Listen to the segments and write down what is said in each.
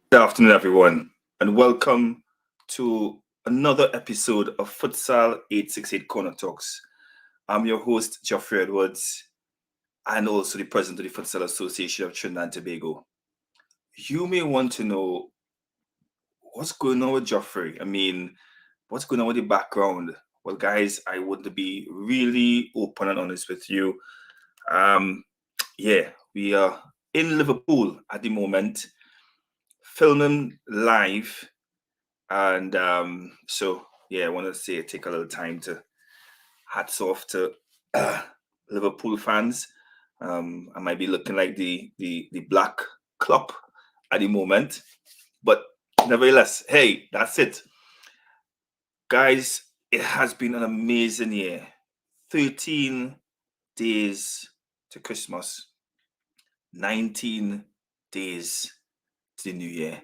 Good afternoon, everyone, and welcome to another episode of Futsal868 Corner Talks. I'm your host, Geoffrey Edwards, and also the president of the Futsal Association of Trinidad and Tobago. You may want to know what's going on with Geoffrey. What's going on with the background? Well, guys, I want to be really open and honest with you. Um, we are in Liverpool at the moment, filming live. And I want to say take a little time to hats off to uh, Liverpool fans. I might be looking like the black club at the moment, but nevertheless, hey, that's it, guys. It has been an amazing year. 13 days to Christmas, 19 days to the new year.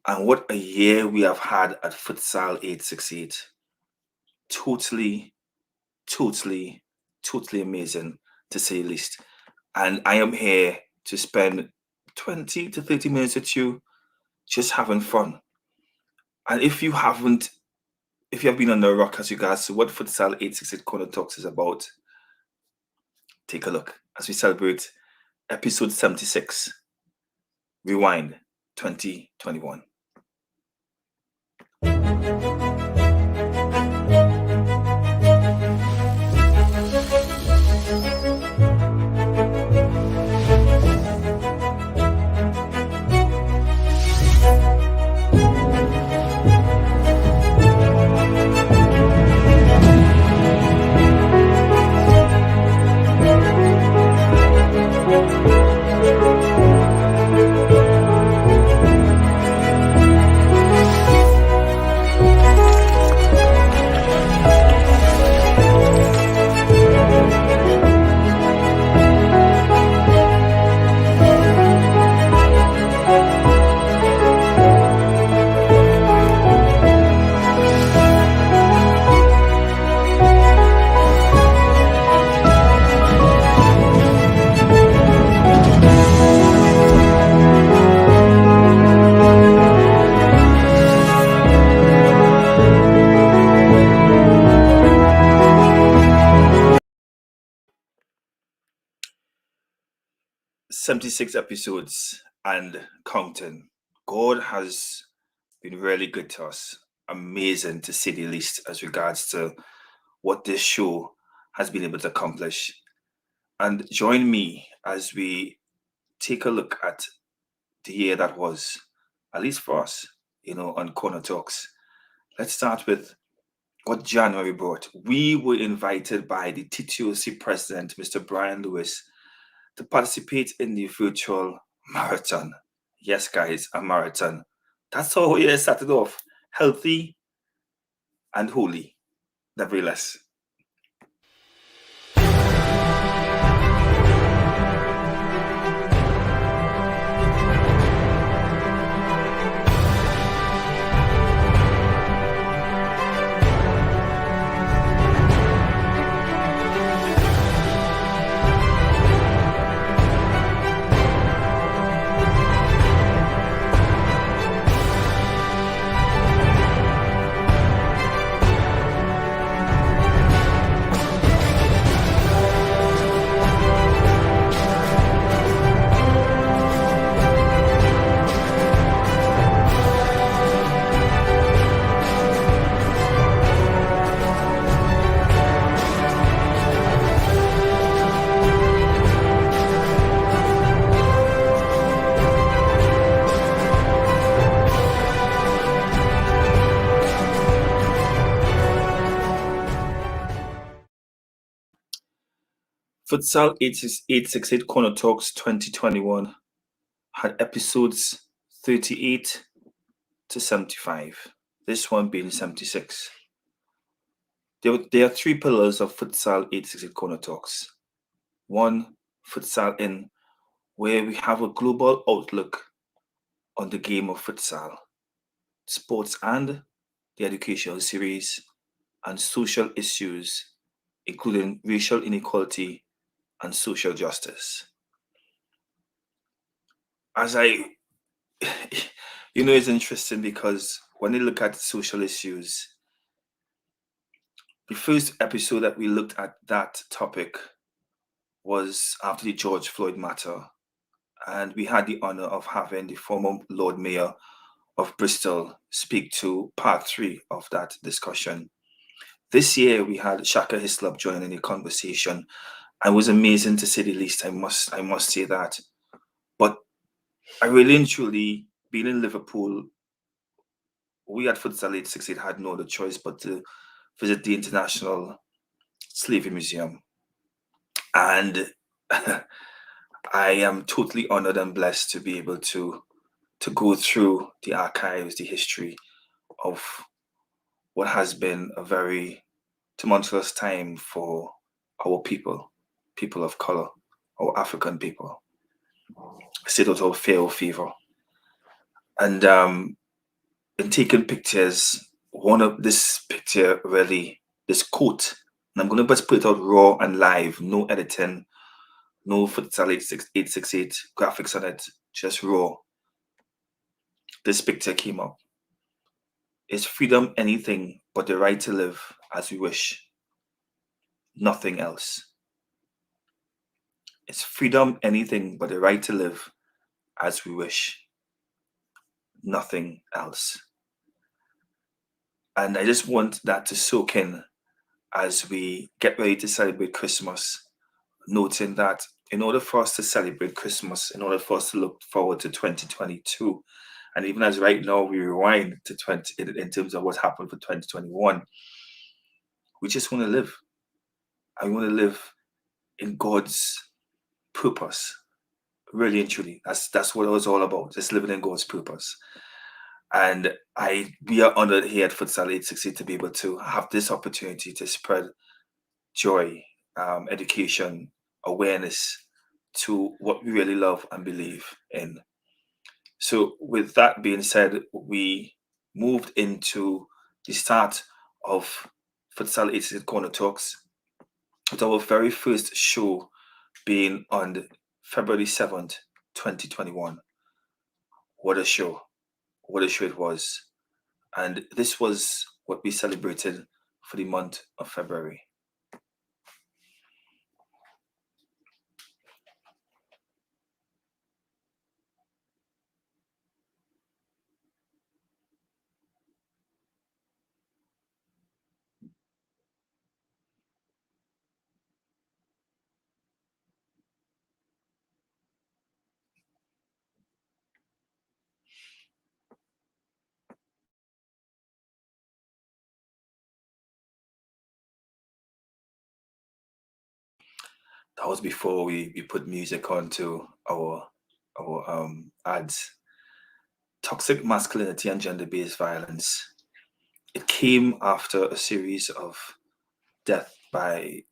And what a year we have had at Futsal 868. Totally, totally, totally amazing to say the least. And I am here to spend 20 to 30 minutes with you just having fun. And if you have been on the rock as regards to what Futsal 868 Corner Talks is about, take a look as we celebrate episode 76, Rewind 2021. 76 episodes and counting. God has been really good to us. Amazing to say the least as regards to what this show has been able to accomplish. And join me as we take a look at the year that was, at least for us, on Corner Talks. Let's start with what January brought. We were invited by the TTOC president, Mr. Brian Lewis, to participate in the virtual marathon. Yes, guys, a marathon. That's how we started off. Healthy and holy, nevertheless. Futsal 868 Corner Talks 2021 had episodes 38 to 75. This one being 76. There are three pillars of Futsal 868 Corner Talks. One, Futsal In, where we have a global outlook on the game of futsal, sports and the educational series, and social issues, including racial inequality and social justice. As I it's interesting because when you look at social issues, the first episode that we looked at that topic was after the George Floyd matter. And we had the honor of having the former Lord Mayor of Bristol speak to part 3 of that discussion. This year we had Shaka Hislop joining the conversation. It was amazing to say the least. I must say that. But I really and truly, being in Liverpool, we at Futsal868 had no other choice but to visit the International Slavery Museum. And I am totally honored and blessed to be able to go through the archives, the history of what has been a very tumultuous time for our people of color, our African people, state out of fear or fever. And in taking pictures, one of this picture really, this quote, and I'm going to just put it out raw and live, no editing, no Futsal868 graphics on it, just raw. This picture came up. Is freedom anything but the right to live as we wish? Nothing else. Is freedom anything but the right to live as we wish? Nothing else. And I just want that to soak in as we get ready to celebrate Christmas, noting that in order for us to celebrate Christmas, in order for us to look forward to 2022, and even as right now we rewind to in terms of what happened for 2021, we just want to live. I want to live in God's purpose, really and truly. That's what it was all about, just living in God's purpose. And we are honored here at Futsal868 to be able to have this opportunity to spread joy, education, awareness to what we really love and believe in. So with that being said, we moved into the start of Futsal868 Corner Talks with our very first show being on February 7th, 2021. What a show. What a show it was. And this was what we celebrated for the month of February. That was before we put music onto our ads. Toxic masculinity and gender-based violence. It came after a series of death by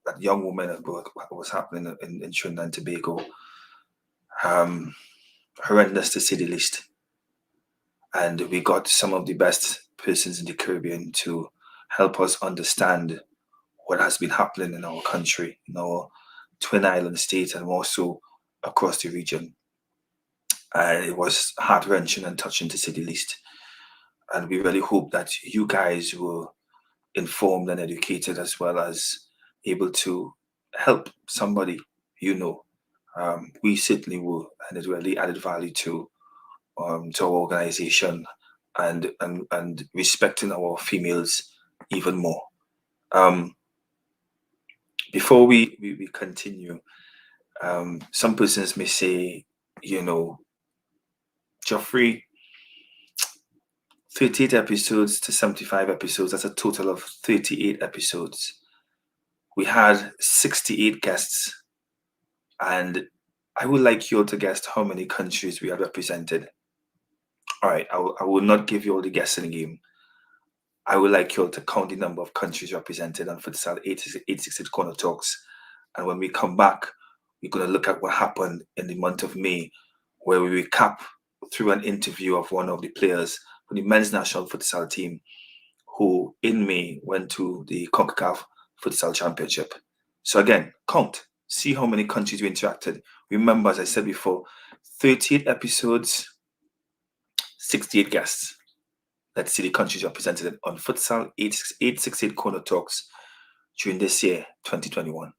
that young woman that was happening in Trinidad and Tobago. Horrendous to say the least. And we got some of the best persons in the Caribbean to help us understand what has been happening in our country, in our twin island state, and also across the region. It was heart-wrenching and touching to say the least. And we really hope that you guys were informed and educated, as well as able to help somebody you know. We certainly were, and it really added value to our organization and respecting our females even more. Before we continue, some persons may say, Geoffrey, 38 episodes to 75 episodes, that's a total of 38 episodes. We had 68 guests, and I would like you all to guess how many countries we are represented. All right, I will not give you all the guessing game. I would like you all to count the number of countries represented on Futsal868 Corner Talks. And when we come back, we're going to look at what happened in the month of May, where we recap through an interview of one of the players for the men's national futsal team, who in May went to the CONCACAF Futsal Championship. So again, count, see how many countries we interacted. Remember, as I said before, 38 episodes, 68 guests. Let's see the countries represented on Futsal 868 Corner Talks during this year, 2021.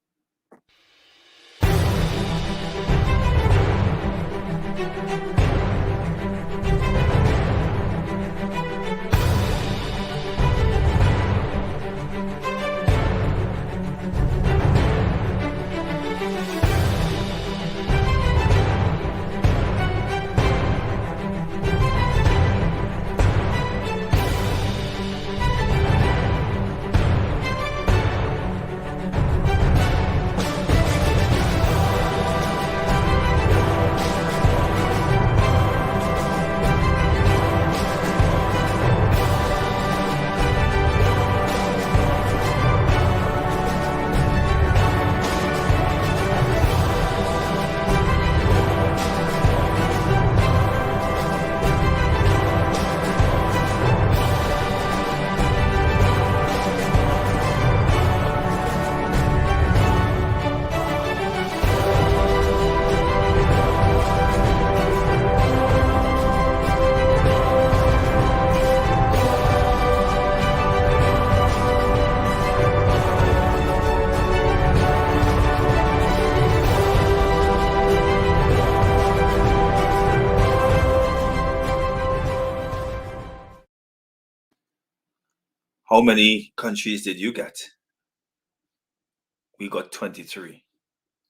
How many countries did you get? We got 23.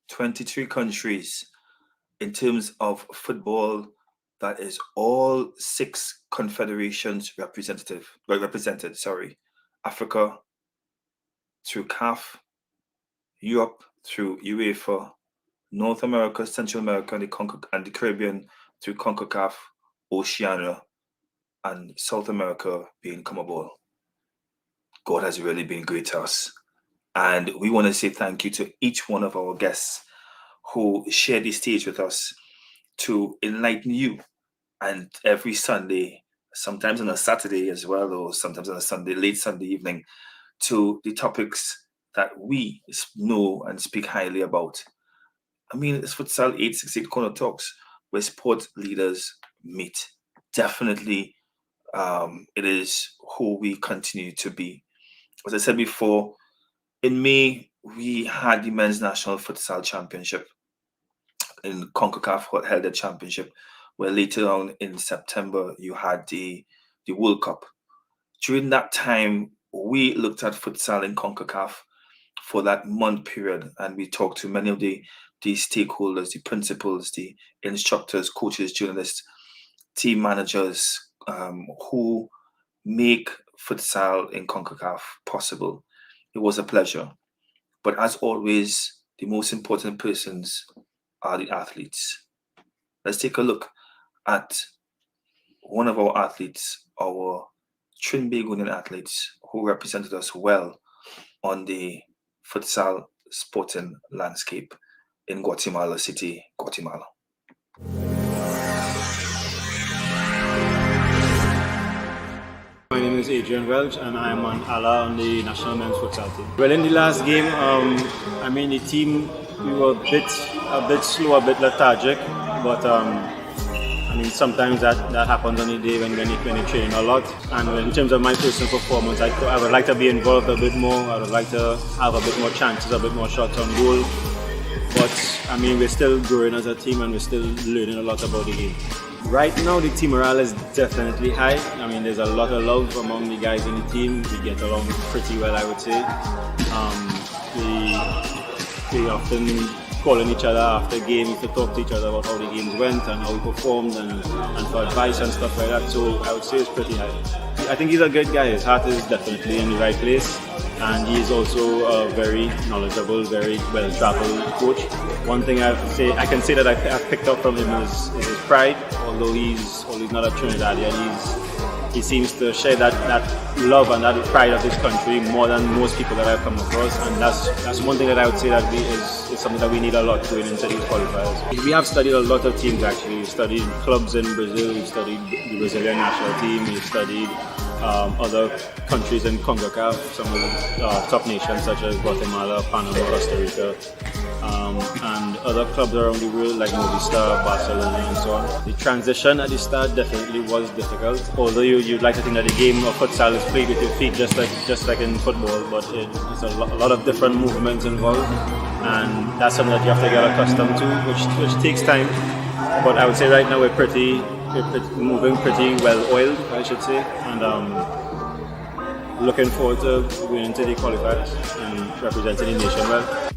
23 countries in terms of football. That is all 6 confederations represented. Africa through CAF, Europe through UEFA, North America, Central America, and the Caribbean through CONCACAF, Oceania, and South America being CONMEBOL. God has really been great to us. And we want to say thank you to each one of our guests who shared the stage with us to enlighten you. And every Sunday, sometimes on a Saturday as well, or sometimes on a Sunday, late Sunday evening, to the topics that we know and speak highly about. I mean, it's Futsal 868 Corner Talks, where sport leaders meet. Definitely, it is who we continue to be. As I said before, in May, we had the Men's National Futsal Championship in CONCACAF held a championship, where later on in September, you had the World Cup. During that time, we looked at futsal in CONCACAF for that month period, and we talked to many of the stakeholders, the principals, the instructors, coaches, journalists, team managers who make futsal in CONCACAF possible. It was a pleasure. But as always, the most important persons are the athletes. Let's take a look at one of our athletes, our Trinbagonian athletes who represented us well on the futsal sporting landscape in Guatemala City, Guatemala. My name is Adrian Welch and I am on ALA on the National Men's Futsal team. Well, in the last game, the team, we were a bit slow, a bit lethargic, but sometimes that happens on the day when you train a lot. And in terms of my personal performance, I would like to be involved a bit more. I would like to have a bit more chances, a bit more shots on goal. But we're still growing as a team and we're still learning a lot about the game. Right now, the team morale is definitely high. There's a lot of love among the guys in the team. We get along pretty well, I would say. We often call on each other after games to talk to each other about how the games went and how we performed and for advice and stuff like that. So I would say it's pretty high. I think he's a good guy. His heart is definitely in the right place. And he's also a very knowledgeable, very well-traveled coach. One thing I can say that I've picked up from him is his pride. Although he's not a Trinidadian, he seems to share that love and that pride of his country more than most people that I've come across. And that's one thing that I would say that is something that we need a lot going into these qualifiers. We have studied a lot of teams actually. We've studied clubs in Brazil, we've studied the Brazilian national team, we've studied other countries in CONCACAF, some of the top nations such as Guatemala, Panama, Costa Rica. and other clubs around the world like Movistar, Barcelona, and so on. The transition at the start definitely was difficult. Although you'd like to think that the game of futsal is played with your feet, just like in football, but it's a lot of different movements involved, and that's something that you have to get accustomed to, which takes time. But I would say right now we're moving pretty well oiled, I should say, and looking forward to going into the qualifiers and representing the nation well.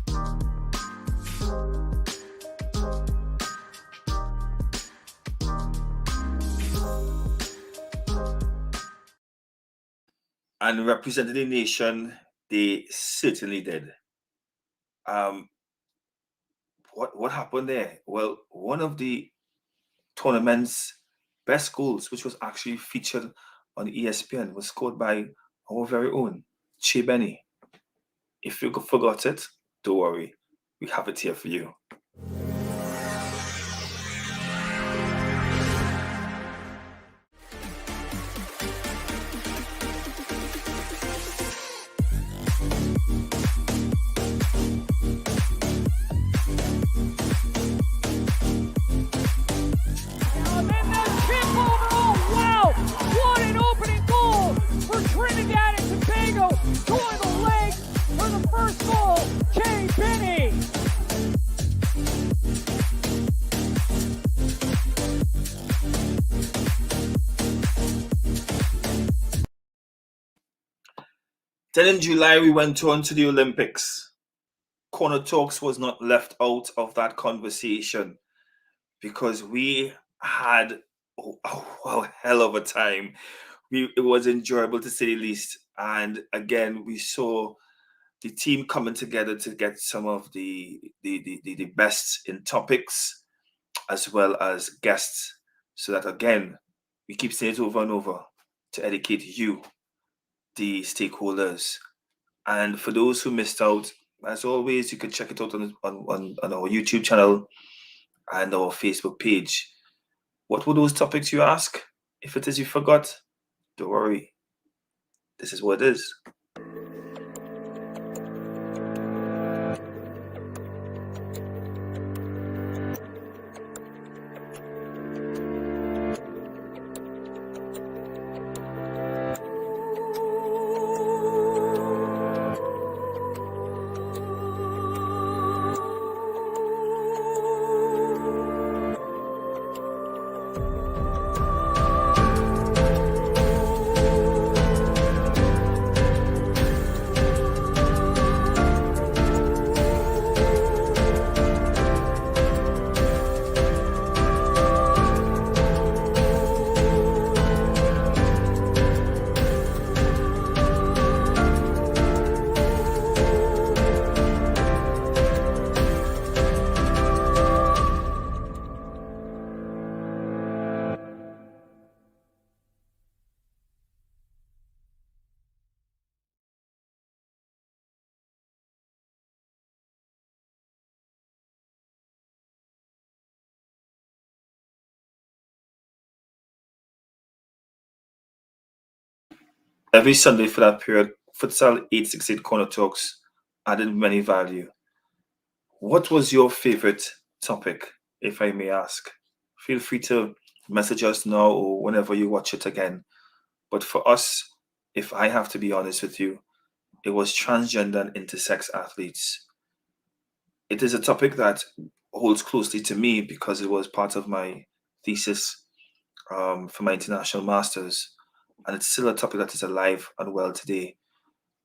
And representing the nation, they certainly did. What happened there? Well, one of the tournament's best goals, which was actually featured on ESPN, was scored by our very own Che Benny. If you forgot it, don't worry, we have it here for you. Then in July, we went on to the Olympics. Corner Talks was not left out of that conversation because we had a hell of a time. It was enjoyable to say the least. And again, we saw the team coming together to get some of the best in topics as well as guests, so that again, we keep saying it over and over to educate you, the stakeholders. And for those who missed out, as always, you can check it out on our YouTube channel and our Facebook page. What were those topics, you ask? If it is you forgot, don't worry. This is what it is. Every Sunday for that period, Futsal868 Corner Talks added many value. What was your favorite topic, if I may ask? Feel free to message us now or whenever you watch it again. But for us, if I have to be honest with you, it was transgender and intersex athletes. It is a topic that holds closely to me because it was part of my thesis for my international masters. And it's still a topic that is alive and well today,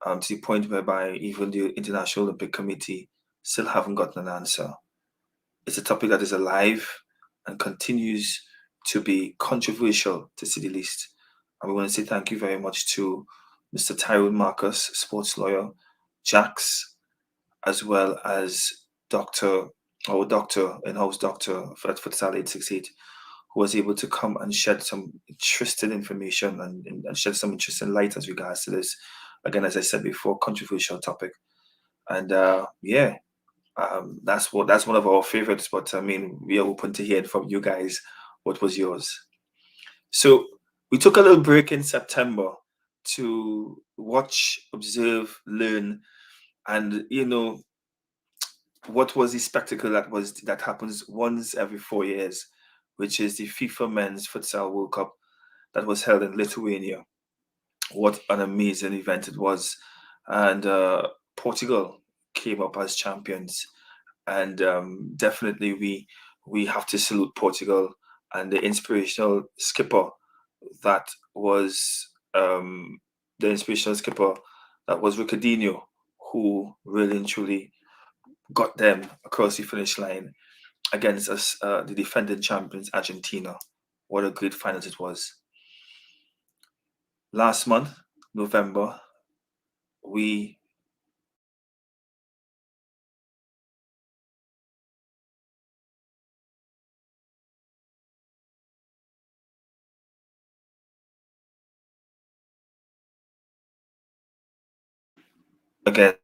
to the point whereby even the International Olympic Committee still haven't gotten an answer. It's a topic that is alive and continues to be controversial, to say the least. And we want to say thank you very much to Mr. Tyrone Marcus, sports lawyer, Jax, as well as our doctor, in-house doctor for that Futsal868, who was able to come and shed some interesting information and shed some interesting light as regards to this. Again, as I said before, controversial topic. And that's one of our favorites. But I mean, we are open to hearing from you guys. What was yours? So we took a little break in September to watch, observe, learn, and what was the spectacle that happens once every 4 years, which is the FIFA Men's Futsal World Cup that was held in Lithuania. What an amazing event it was. And Portugal came up as champions. And definitely we have to salute Portugal and the inspirational skipper that was Ricardinho, who really and truly got them across the finish line against us, the defending champions Argentina. What a great finals it was. Last month, November, we again.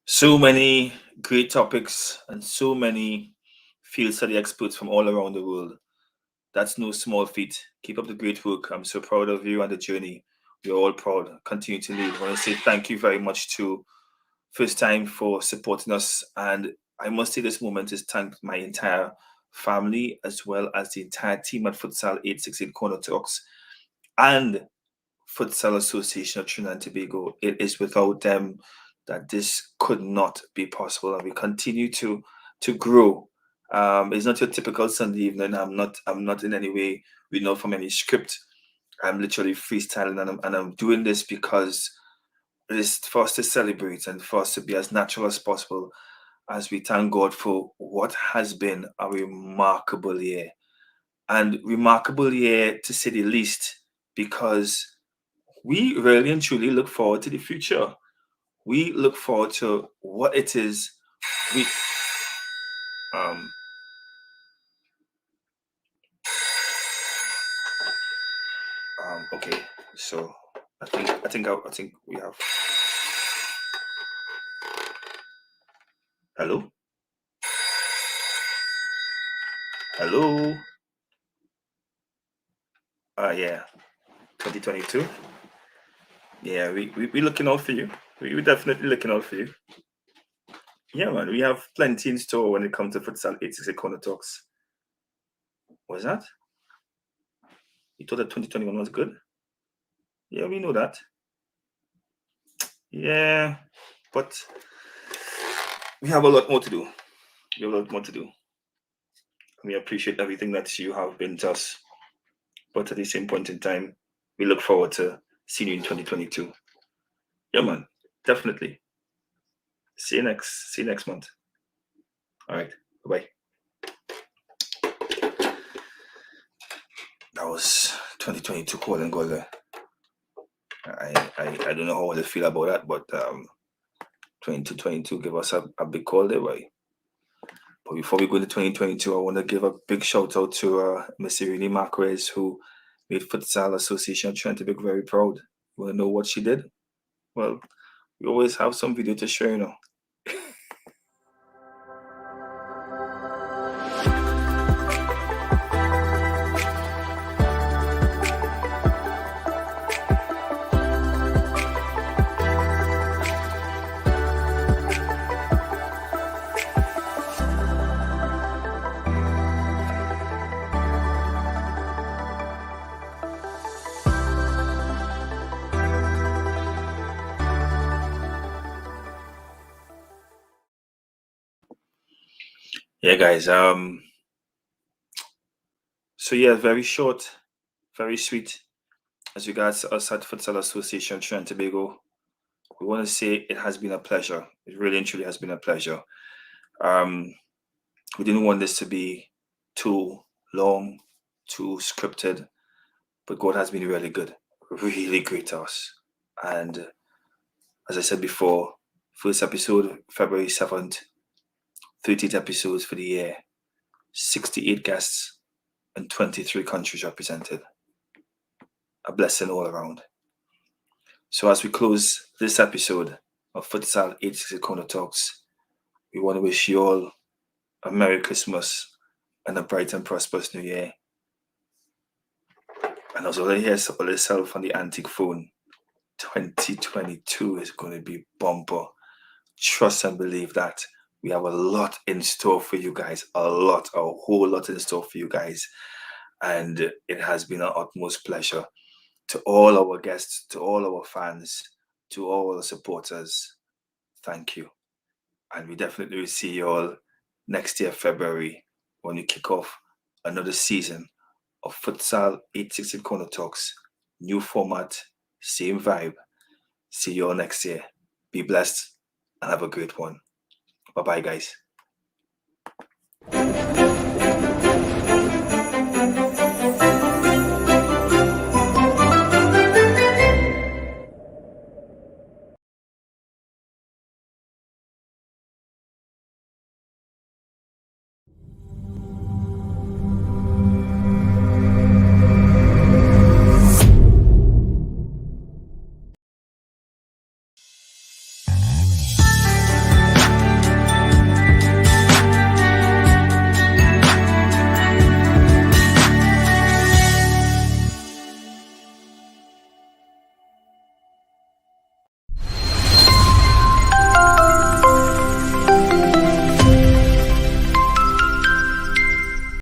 So many great topics and so many field study experts from all around the world. That's no small feat. Keep up the great work. I'm so proud of you and the journey. We're all proud. Continue to lead. I want to say thank you very much to First Time for supporting us. And I must say this moment is thank my entire family as well as the entire team at Futsal868 Corner Talks and Futsal Association of Trinidad and Tobago. It is without them that this could not be possible, and we continue to grow. It's not your typical Sunday evening. I'm not in any way from any script. I'm literally freestyling, and I'm doing this because it is for us to celebrate and for us to be as natural as possible as we thank God for what has been a remarkable year. And remarkable year to say the least, because we really and truly look forward to the future. We look forward to what it is we okay. So I think we have. Hello? Hello? Yeah. 2022. Yeah, we looking out for you. We definitely looking out for you. Yeah, man, we have plenty in store when it comes to Futsal868 Corner Talks. What's that? You thought that 2021 was good? Yeah, we know that. Yeah, but we have a lot more to do. We have a lot more to do. We appreciate everything that you have been to us. But at the same point in time, we look forward to seeing you in 2022. Yeah, man, definitely. See you next month. All right, bye. That was 2022 call and goal there. I don't know how I feel about that, but 2022 give us a big call there, boy. But before we go into 2022, I want to give a big shout out to Miss Irene Marquez, who made Futsal Association of Trinidad and Tobago very proud. You want to know what she did? Well, we always have some video to share, you know. Yeah, guys. So yeah, very short, very sweet. As regards us at Futsal Association Trinidad and Tobago, we want to say it has been a pleasure. It really and truly has been a pleasure. We didn't want this to be too long, too scripted, but God has been really good, really great to us. And as I said before, first episode, February 7th, 13th episodes for the year, 68 guests and 23 countries represented. A blessing all around. So as we close this episode of Futsal 868 Corner Talks, we want to wish you all a Merry Christmas and a bright and prosperous New Year. And as all I hear all yourself on the antique phone, 2022 is going to be bumper. Trust and believe that. We have a lot in store for you guys, a whole lot in store for you guys. And it has been an utmost pleasure. To all our guests, to all our fans, to all our supporters, thank you. And we definitely will see you all next year, February, when we kick off another season of Futsal 868 Corner Talks. New format, same vibe. See you all next year. Be blessed and have a great one. Bye-bye, guys.